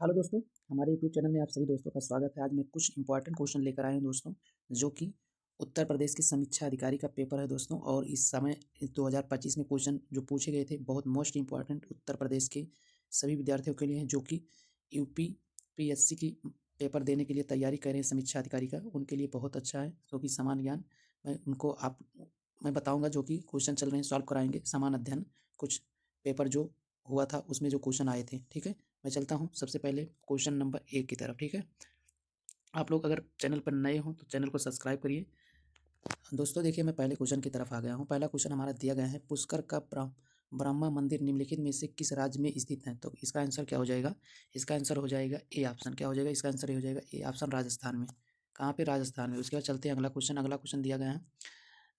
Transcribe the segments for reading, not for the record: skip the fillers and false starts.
Hello दोस्तों, हमारे YouTube channel में आप सभी दोस्तों का स्वागत है। आज मैं कुछ इंपॉर्टेंट क्वेश्चन लेकर आया हूं दोस्तों, जो कि उत्तर प्रदेश के समीक्षा अधिकारी का पेपर है दोस्तों। और इस समय 2025 में क्वेश्चन जो पूछे गए थे बहुत मोस्ट इंपॉर्टेंट उत्तर प्रदेश के सभी विद्यार्थियों के लिए हैं, जो कि यूपी पीएससी की पेपर देने के लिए तैयारी कर रहे हैं समीक्षा अधिकारी का। उनके लिए बहुत अच्छा है, क्योंकि समान ज्ञान मैं बताऊँगा, जो कि क्वेश्चन चल रहे हैं सॉल्व कराएंगे। समान अध्ययन कुछ पेपर जो हुआ था उसमें जो क्वेश्चन आए थे, ठीक है। मैं चलता हूँ सबसे पहले क्वेश्चन नंबर 1 की तरफ, ठीक है। आप लोग अगर चैनल पर नए हो तो चैनल को सब्सक्राइब करिए। दोस्तों देखिए, मैं पहले क्वेश्चन की तरफ आ गया हूँ। पहला क्वेश्चन हमारा दिया गया है, पुष्कर का ब्रह्मा मंदिर निम्नलिखित में से किस राज्य में स्थित है? तो इसका आंसर क्या हो जाएगा? इसका आंसर हो जाएगा ए ऑप्शन। क्या हो जाएगा? इसका आंसर ये हो जाएगा ए ऑप्शन, राजस्थान में। कहाँ पे? राजस्थान में। उसके बाद चलते हैं अगला क्वेश्चन। अगला क्वेश्चन दिया गया है,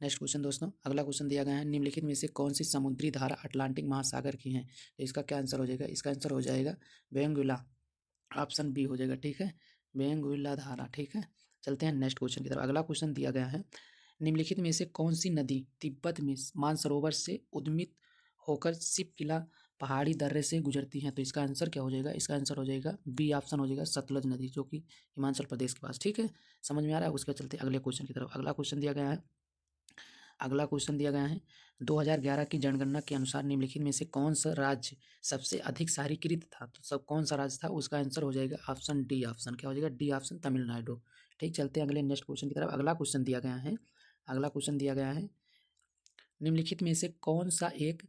नेक्स्ट क्वेश्चन दोस्तों, अगला क्वेश्चन दिया गया है, निम्नलिखित में से कौन सी समुद्री धारा अटलांटिक महासागर की है? तो इसका क्या आंसर हो जाएगा? इसका आंसर हो जाएगा वेंगुला, ऑप्शन बी हो जाएगा, ठीक है। वेंगुला धारा, ठीक है। चलते हैं नेक्स्ट क्वेश्चन की तरफ। अगला क्वेश्चन दिया गया है, निम्नलिखित में से कौन सी नदी तिब्बत में मानसरोवर से उद्गमित होकर शिवकिला पहाड़ी दर्रे से गुजरती है? तो इसका आंसर क्या हो जाएगा? इसका आंसर हो जाएगा बी ऑप्शन हो जाएगा, सतलज नदी, जो कि हिमाचल प्रदेश के पास, ठीक है। समझ में आ रहा है? उसके बाद चलते हैं अगले क्वेश्चन की तरफ। अगला क्वेश्चन दिया गया है, 2011 की जनगणना के अनुसार निम्नलिखित में से कौन सा राज्य सबसे अधिक शहरीकृत था? तो सब कौन सा राज्य था? उसका आंसर हो जाएगा ऑप्शन डी ऑप्शन। क्या हो जाएगा? D option, Tamil Nadu. ठीक, चलते हैं अगले नेक्स्ट क्वेश्चन की तरफ। अगला क्वेश्चन दिया गया है, निम्नलिखित में से कौन सा एक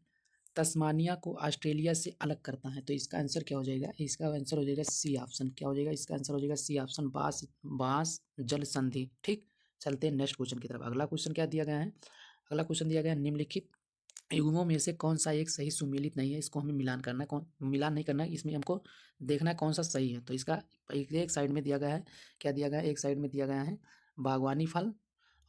तस्मानिया को ऑस्ट्रेलिया से अलग करता है? तो इसका आंसर क्या हो जाएगा? इसका आंसर हो जाएगा सी ऑप्शन। क्या हो जाएगा? इसका आंसर हो जाएगा सी ऑप्शन, बांस बांस जल संधि। ठीक, चलते हैं नेक्स्ट क्वेश्चन की तरफ। अगला क्वेश्चन क्या दिया गया है? अगला क्वेश्चन दिया गया है, निम्नलिखित युग्मों में से कौन सा एक सही सुमेलित नहीं है? इसको हमें मिलान करना है। कौन मिलान नहीं करना है, इसमें हमको देखना है कौन सा सही है। तो इसका एक साइड में दिया गया है, क्या दिया गया है? एक साइड में दिया गया है बागवानी फल,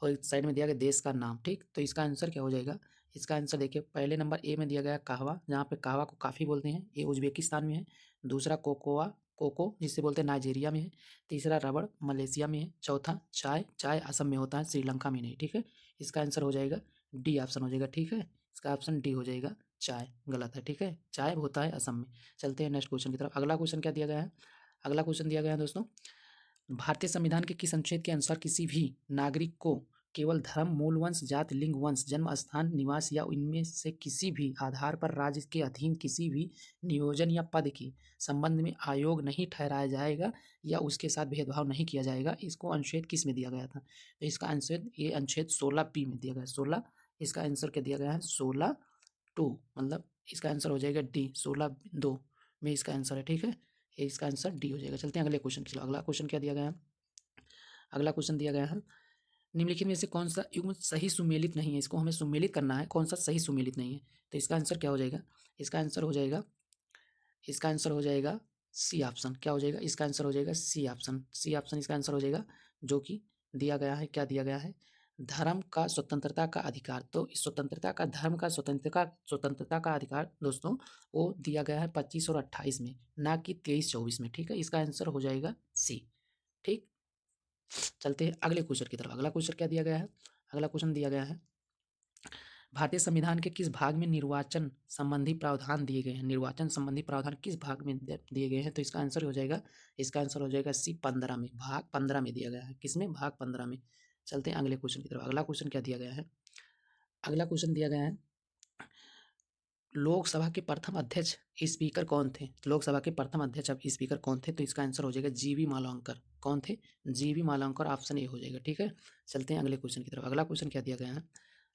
और एक साइड में दिया गया देश का नाम। ठीक, तो इसका आंसर क्या हो जाएगा? इसका आंसर देखिए, पहले नंबर ए में दिया गया कहवा, जहाँ पे कहवा को काफ़ी बोलते हैं, ये उज्बेकिस्तान में है। दूसरा कोकोआ, कोको जिसे बोलते हैं, नाइजीरिया में है। तीसरा रबड़, मलेशिया में है। चौथा चाय, चाय असम में होता है, श्रीलंका में नहीं, ठीक है। इसका आंसर हो जाएगा डी ऑप्शन हो जाएगा, ठीक है। इसका ऑप्शन डी हो जाएगा, चाय गलत है, ठीक है। चाय होता है असम में। चलते हैं नेक्स्ट क्वेश्चन की तरफ। अगला क्वेश्चन क्या दिया गया है? अगला क्वेश्चन दिया गया है दोस्तों, भारतीय संविधान के किस अनुच्छेद के अनुसार किसी भी नागरिक को केवल धर्म, मूल वंश, जाति, लिंग, वंश, जन्म स्थान, निवास या इनमें से किसी भी आधार पर राज्य के अधीन किसी भी नियोजन या पद के संबंध में अयोग्य नहीं ठहराया जाएगा या उसके साथ भेदभाव नहीं किया जाएगा? इसको अनुच्छेद किस में दिया गया था? तो इसका अनुच्छेद, ये अनुच्छेद 16 में दिया गया है, 16। इसका आंसर क्या दिया गया है? 16(2), मतलब इसका आंसर हो जाएगा डी, 16(2) में इसका आंसर है, ठीक है। ये इसका आंसर डी हो जाएगा। चलते हैं अगले क्वेश्चन की तरफ। अगला क्वेश्चन क्या दिया गया है? अगला क्वेश्चन दिया गया है, निम्नलिखित में से कौन सा युग्म सही सुमेलित नहीं है? इसको हमें सुमेलित करना है, कौन सा सही सुमेलित नहीं है? तो इसका आंसर क्या हो जाएगा? इसका आंसर हो जाएगा, इसका आंसर हो जाएगा सी ऑप्शन। क्या हो जाएगा? इसका आंसर हो जाएगा सी ऑप्शन, सी ऑप्शन इसका आंसर हो जाएगा, जो कि दिया गया है, क्या दिया गया है? धर्म का स्वतंत्रता का अधिकार। तो इस स्वतंत्रता का, धर्म का स्वतंत्रता का अधिकार दोस्तों, वो दिया गया है 25 और 28 में, ना कि 23-24 में, ठीक है। इसका आंसर हो जाएगा सी। ठीक, चलते हैं अगले क्वेश्चन की तरफ। अगला क्वेश्चन क्या दिया गया है? अगला क्वेश्चन दिया गया है, भारतीय संविधान के किस भाग में निर्वाचन संबंधी प्रावधान दिए गए हैं? निर्वाचन संबंधी प्रावधान किस भाग में दिए गए हैं? तो इसका आंसर हो जाएगा, इसका आंसर हो जाएगा सी, 15 में, भाग 15 में दिया गया है। किसमें? भाग 15 में। चलते हैं अगले क्वेश्चन की तरफ। अगला क्वेश्चन क्या दिया गया है? अगला क्वेश्चन दिया गया है, लोकसभा के प्रथम अध्यक्ष स्पीकर कौन थे? लोकसभा के प्रथम अध्यक्ष अब स्पीकर कौन थे? तो इसका आंसर हो जाएगा जीवी मालवंकर। कौन थे? जीवी मालवंकर, ऑप्शन ए हो जाएगा, ठीक है। चलते हैं अगले क्वेश्चन की तरफ। अगला क्वेश्चन क्या दिया गया है?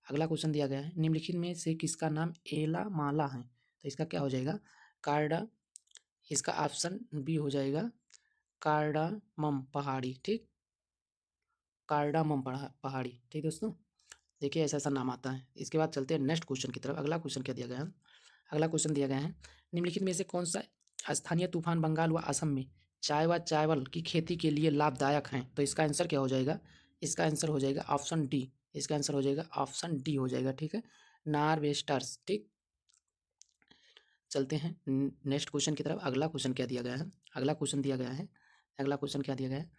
अगला क्वेश्चन दिया गया है, निम्नलिखित में से किसका नाम एला माला है? तो इसका क्या हो जाएगा? कार्डा, इसका ऑप्शन बी हो जाएगा, कार्डामम पहाड़ी। ठीक, कार्डामम पहाड़ी, ठीक दोस्तों। देखिए ऐसा ऐसा नाम आता है। इसके बाद चलते हैं नेक्स्ट क्वेश्चन की तरफ। अगला क्वेश्चन क्या दिया गया है? अगला क्वेश्चन दिया गया है, निम्नलिखित में से कौन सा स्थानीय तूफान बंगाल व असम में चाय व चावल की खेती के लिए लाभदायक है? तो इसका आंसर क्या हो जाएगा? इसका आंसर हो जाएगा ऑप्शन डी। इसका आंसर हो जाएगा ऑप्शन डी हो जाएगा, ठीक है, नार्वेस्टर्स। ठीक, चलते हैं नेक्स्ट क्वेश्चन की तरफ। अगला क्वेश्चन क्या दिया गया है? अगला क्वेश्चन दिया गया है, अगला क्वेश्चन क्या दिया गया है,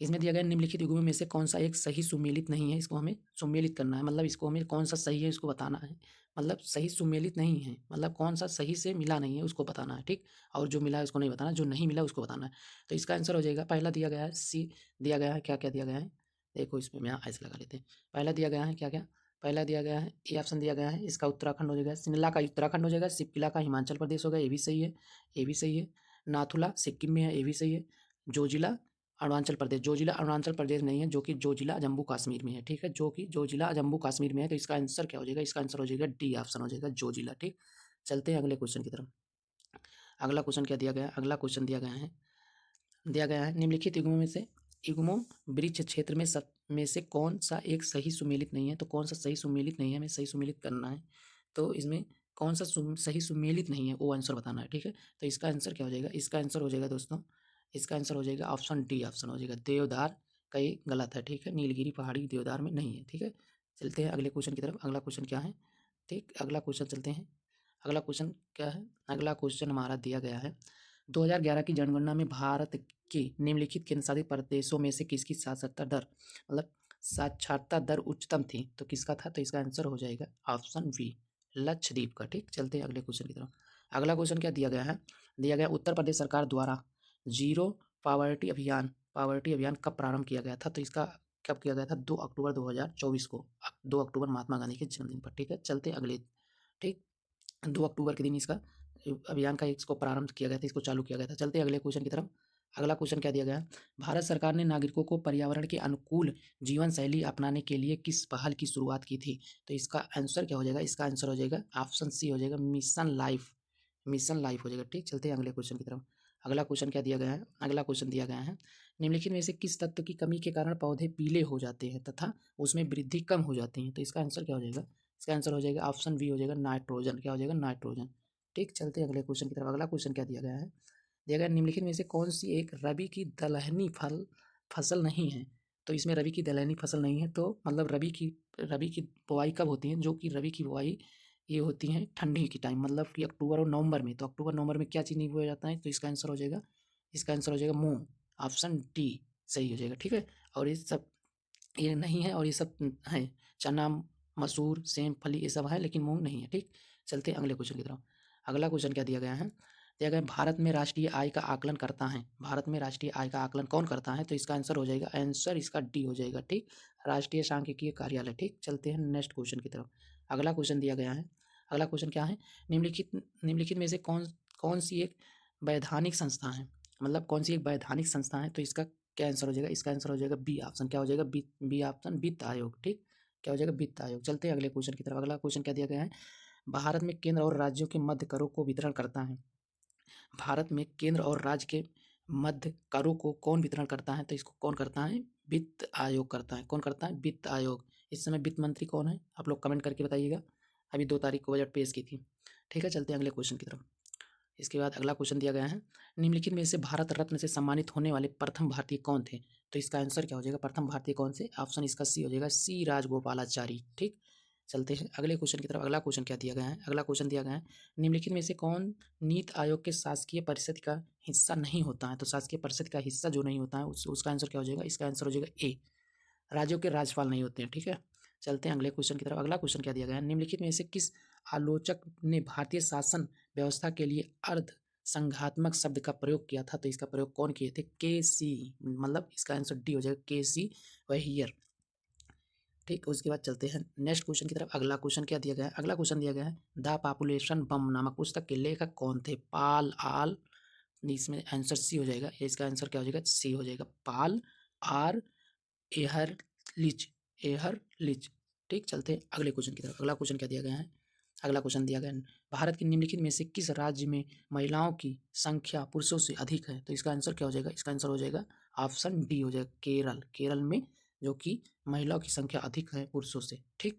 इसमें दिया गया निम्नलिखित युग्मों में से कौन सा एक सही सुमेलित नहीं है, इसको हमें सुमेलित करना है, मतलब इसको हमें कौन सा सही है इसको बताना है, मतलब सही सुमेलित नहीं है, मतलब कौन सा सही से मिला नहीं है उसको बताना है, ठीक। और जो मिला है उसको नहीं बताना, जो नहीं मिला उसको बताना है। तो इसका आंसर हो जाएगा, पहला दिया गया है सी, दिया गया है क्या क्या दिया गया है, देखो इसमें यहाँ ऐसे लगा लेते हैं। पहला दिया गया है क्या क्या, पहला दिया गया है ए ऑप्शन दिया गया है, इसका उत्तराखंड हो जाएगा, शिमला का उत्तराखंड हो जाएगा, सिपकिला का हिमाचल प्रदेश होगा, ये भी सही है, ये भी सही है। नाथुला सिक्किम में है, ये भी सही है। जोजिला अरुणाचल प्रदेश, जो जिला अरुणाचल प्रदेश नहीं है, जो कि जो जिला जम्मू कश्मीर में है, ठीक है, जो कि जो जिला जम्मू कश्मीर में है, तो इसका आंसर क्या हो जाएगा, इसका आंसर हो जाएगा डी ऑप्शन हो जाएगा, जो जिला, ठीक। चलते हैं अगले क्वेश्चन की तरफ। अगला क्वेश्चन क्या दिया गया है, अगला क्वेश्चन दिया गया है निम्नलिखित युग्मों में से युग्मों वृक्ष क्षेत्र में सब में से कौन सा एक सही सुमेलित नहीं है, तो कौन सा सही सुमेलित नहीं है, हमें सही सुमेलित करना है। तो इसमें कौन सा सही सुमेलित नहीं है वो आंसर बताना है, ठीक है। तो इसका आंसर क्या हो जाएगा, इसका आंसर हो जाएगा दोस्तों, इसका आंसर हो जाएगा ऑप्शन डी ऑप्शन हो जाएगा, देवदार का ये गलत है, ठीक है, नीलगिरी पहाड़ी देवदार में नहीं है, ठीक है। चलते हैं अगले क्वेश्चन की तरफ। अगला क्वेश्चन क्या है, ठीक, अगला क्वेश्चन चलते हैं। अगला क्वेश्चन क्या है, अगला क्वेश्चन हमारा दिया गया है 2011 की जनगणना में भारत के निम्नलिखित केंद्रशासित प्रदेशों में से किसकी साक्षरता दर, मतलब साक्षरता दर उच्चतम थी, तो किसका था, तो इसका आंसर हो जाएगा ऑप्शन बी, लक्षद्वीप का, ठीक। चलते हैं अगले क्वेश्चन की तरफ। अगला क्वेश्चन क्या दिया गया है, दिया गया उत्तर प्रदेश सरकार द्वारा जीरो पावर्टी अभियान कब प्रारंभ किया गया था, तो इसका कब किया गया था, 2 अक्टूबर 2024 को, 2 अक्टूबर महात्मा गांधी के जन्मदिन पर, ठीक है। चलते अगले, ठीक, 2 अक्टूबर के दिन इसका अभियान का इसको प्रारंभ किया गया था, इसको चालू किया गया था। चलते हैं अगले क्वेश्चन की तरफ। अगला क्वेश्चन क्या दिया गया है, भारत सरकार ने नागरिकों को पर्यावरण के अनुकूल जीवन शैली अपनाने के लिए किस पहल की शुरुआत की थी, तो इसका आंसर क्या हो जाएगा, इसका आंसर हो जाएगा ऑप्शन सी हो जाएगा, मिशन लाइफ, मिशन लाइफ हो जाएगा, ठीक। चलते हैं अगले क्वेश्चन की तरफ। अगला क्वेश्चन क्या दिया गया है, अगला क्वेश्चन दिया गया है निम्नलिखित में से किस तत्व की कमी के कारण पौधे पीले हो जाते हैं तथा उसमें वृद्धि कम हो जाती है, तो इसका आंसर क्या हो जाएगा, इसका आंसर हो जाएगा ऑप्शन बी हो जाएगा नाइट्रोजन, क्या हो जाएगा, नाइट्रोजन, ठीक। चलते हैं अगले क्वेश्चन की तरफ। अगला क्वेश्चन क्या दिया गया है, दिया गया निम्नलिखित में से कौन सी एक रबी की दलहनी फसल नहीं है, तो इसमें रबी की दलहनी फसल नहीं है, तो मतलब रबी की बुआई कब होती है, जो कि रबी की बुआई ये होती हैं ठंडी की टाइम, मतलब कि अक्टूबर और नवंबर में, तो अक्टूबर नवंबर में क्या चीज़ नहीं बोया जाता है, तो इसका आंसर हो जाएगा, इसका आंसर हो जाएगा मूंग, ऑप्शन डी सही हो जाएगा, ठीक है। और ये सब ये नहीं है, और ये सब है, चना मसूर सेम फली ये सब है, लेकिन मूंग नहीं है, ठीक। चलते हैं अगले क्वेश्चन की तरफ। अगला क्वेश्चन क्या दिया गया है, दिया गया है भारत में राष्ट्रीय आय का आकलन करता है, भारत में राष्ट्रीय आय का आकलन कौन करता है, तो इसका आंसर हो जाएगा, आंसर इसका डी हो जाएगा, ठीक, राष्ट्रीय सांख्यिकीय कार्यालय, ठीक। चलते हैं नेक्स्ट क्वेश्चन की तरफ। अगला क्वेश्चन दिया गया है, अगला क्वेश्चन क्या है, निम्नलिखित निम्नलिखित में से कौन कौन सी एक वैधानिक संस्था है, मतलब कौन सी एक वैधानिक संस्था है, तो इसका क्या आंसर हो जाएगा, इसका आंसर हो जाएगा बी ऑप्शन, क्या हो जाएगा, बी ऑप्शन वित्त आयोग, ठीक, क्या हो जाएगा, वित्त आयोग। चलते हैं अगले क्वेश्चन की तरफ। अगला क्वेश्चन क्या दिया गया है, भारत में केंद्र और राज्यों के मध्य करों को वितरण करता है, भारत में केंद्र और राज्य के मध्य करों को कौन वितरण करता है, तो इसको कौन करता है, वित्त आयोग करता है, कौन करता है, वित्त आयोग। इस समय वित्त मंत्री कौन है, आप लोग कमेंट करके बताइएगा, अभी 2 तारीख को बजट पेश की थी, ठीक है। चलते हैं अगले क्वेश्चन की तरफ। इसके बाद अगला क्वेश्चन दिया गया है, निम्नलिखित में से भारत रत्न से सम्मानित होने वाले प्रथम भारतीय कौन थे, तो इसका आंसर क्या हो जाएगा, प्रथम भारतीय कौन से, ऑप्शन इसका सी हो जाएगा, सी राजगोपालाचारी, ठीक। चलते हैं अगले क्वेश्चन की तरफ। अगला क्वेश्चन क्या दिया गया है, अगला क्वेश्चन दिया गया है निम्नलिखित में से कौन नीति आयोग के शासकीय परिषद का हिस्सा नहीं होता है, तो शासकीय परिषद का हिस्सा जो नहीं होता है उसका आंसर क्या हो जाएगा, इसका आंसर हो जाएगा ए, राज्यों के राज्यपाल नहीं होते हैं, ठीक है। चलते हैं अगले क्वेश्चन की तरफ। अगला क्वेश्चन क्या दिया गया है, निम्नलिखित में से किस आलोचक ने भारतीय शासन व्यवस्था के लिए अर्ध संघात्मक शब्द का प्रयोग किया था, तो इसका प्रयोग कौन किए थे, के सी, मतलब इसका आंसर डी हो जाएगा, के सी वहीयर, ठीक। उसके बाद चलते हैं नेक्स्ट क्वेश्चन की तरफ। अगला क्वेश्चन क्या दिया गया है, अगला क्वेश्चन दिया गया है द पॉपुलेशन बम नामक पुस्तक के लेखक कौन थे, पाल आल, इसमें आंसर सी हो जाएगा, इसका आंसर क्या हो जाएगा, सी हो जाएगा, पाल आर एहरलिच, एहरलिच, ठीक। चलते हैं अगले क्वेश्चन की तरफ। अगला क्वेश्चन क्या दिया गया है, अगला क्वेश्चन दिया गया है भारत के निम्नलिखित में से किस राज्य में महिलाओं की संख्या पुरुषों से अधिक है, तो इसका आंसर क्या हो जाएगा, इसका आंसर हो जाएगा ऑप्शन डी हो जाएगा, केरल, केरल में जो कि महिलाओं की संख्या अधिक है पुरुषों से, ठीक।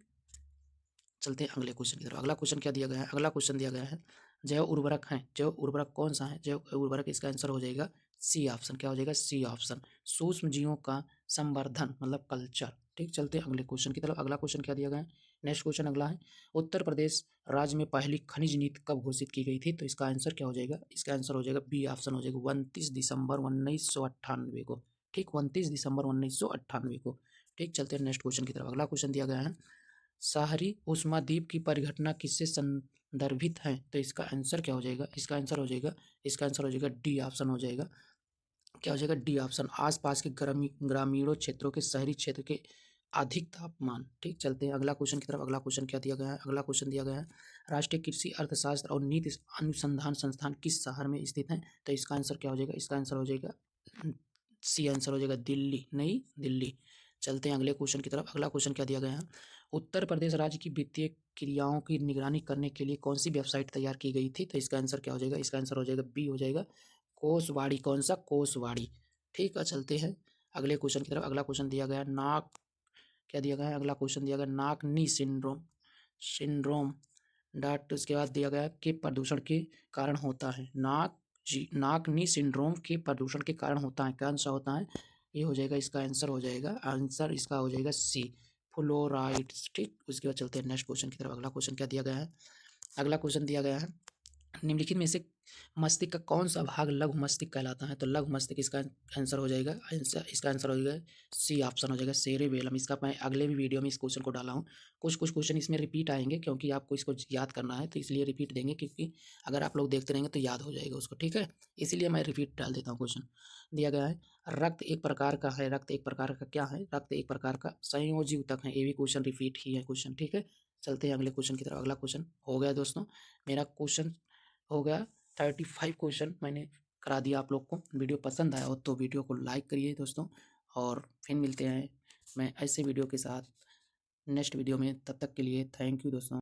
चलते हैं अगले क्वेश्चन की तरफ। अगला क्वेश्चन क्या दिया गया है, अगला क्वेश्चन दिया गया है जैव उर्वरक है, जैव उर्वरक कौन सा है, जैव उर्वरक, इसका आंसर हो जाएगा सी ऑप्शन, क्या हो जाएगा, सी ऑप्शन, सूक्ष्म जीवों का संवर्धन मतलब कल्चर, ठीक। चलते हैं अगले क्वेश्चन की तरफ। अगला क्वेश्चन क्या दिया गया है, नेक्स्ट क्वेश्चन अगला है उत्तर प्रदेश राज्य में पहली खनिज नीति कब घोषित की गई थी, तो इसका आंसर क्या हो जाएगा, इसका आंसर हो जाएगा बी ऑप्शन हो जाएगा 29 दिसंबर 1998 को, ठीक, 29 दिसंबर 1998 को। ठीक, चलते हैं नेक्स्ट क्वेश्चन की तरफ। अगला क्वेश्चन दिया गया है, साहरी उष्माद्वीप की परिघटना किससे संदर्भित है? तो इसका आंसर क्या हो जाएगा? इसका आंसर हो जाएगा डी ऑप्शन हो जाएगा। क्या हो जाएगा? डी ऑप्शन, आसपास के ग्रामीणों क्षेत्रों के शहरी क्षेत्र के अधिक तापमान। ठीक, चलते हैं अगला क्वेश्चन की तरफ। अगला क्वेश्चन क्या दिया गया है? अगला क्वेश्चन दिया गया है, राष्ट्रीय कृषि अर्थशास्त्र और नीति अनुसंधान संस्थान किस शहर में स्थित है? तो इसका आंसर क्या हो जाएगा? इसका आंसर हो जाएगा सी, आंसर हो जाएगा दिल्ली, नई दिल्ली। चलते हैं अगले क्वेश्चन की तरफ। अगला क्वेश्चन क्या दिया गया है, उत्तर प्रदेश राज्य की वित्तीय क्रियाओं की निगरानी करने के लिए कौन सी वेबसाइट तैयार की गई थी? तो इसका आंसर क्या हो जाएगा? इसका आंसर हो जाएगा बी, हो जाएगा कोसवाड़ी। कौन सा? कोसवाड़ी। ठीक है, चलते हैं अगले क्वेश्चन की तरफ। अगला क्वेश्चन दिया गया है, नाक, क्या दिया गया है? अगला क्वेश्चन दिया गया नाक नी सिंड्रोम, सिंड्रोम डॉट, उसके बाद दिया गया के प्रदूषण के कारण होता है। नाक नी सिंड्रोम के प्रदूषण के कारण होता है, कौन सा होता है? ये हो जाएगा, इसका आंसर हो जाएगा, आंसर इसका हो जाएगा सी, फ्लोराइड्स। ठीक, उसके बाद चलते हैं नेक्स्ट क्वेश्चन की तरफ। अगला क्वेश्चन क्या दिया गया है? अगला क्वेश्चन दिया गया है, निम्नलिखित में से मस्तिष्क का कौन सा भाग लघु मस्तिष्क कहलाता है? तो लघु मस्तिष्क इसका आंसर हो जाएगा, इसका आंसर हो जाएगा सी ऑप्शन हो जाएगा, सेरेबेलम। इसका मैं अगले भी वीडियो में इस क्वेश्चन को डाला हूँ। कुछ क्वेश्चन इसमें रिपीट आएंगे क्योंकि आपको इसको याद करना है, तो इसलिए रिपीट देंगे, क्योंकि अगर आप लोग देखते रहेंगे तो याद हो जाएगा उसको। ठीक है, इसीलिए मैं रिपीट डाल देता हूँ। क्वेश्चन दिया गया है, रक्त एक प्रकार का है, रक्त एक प्रकार का क्या है? रक्त एक प्रकार का संयोजी ऊतक है। ये भी क्वेश्चन रिपीट ही है क्वेश्चन। ठीक है, चलते हैं अगले क्वेश्चन की तरफ। अगला क्वेश्चन हो गया दोस्तों, मेरा क्वेश्चन हो गया 35 क्वेश्चन मैंने करा दिया आप लोग को। वीडियो पसंद आया हो तो वीडियो को लाइक करिए दोस्तों, और फिर मिलते हैं मैं ऐसे वीडियो के साथ नेक्स्ट वीडियो में। तब तक के लिए थैंक यू दोस्तों।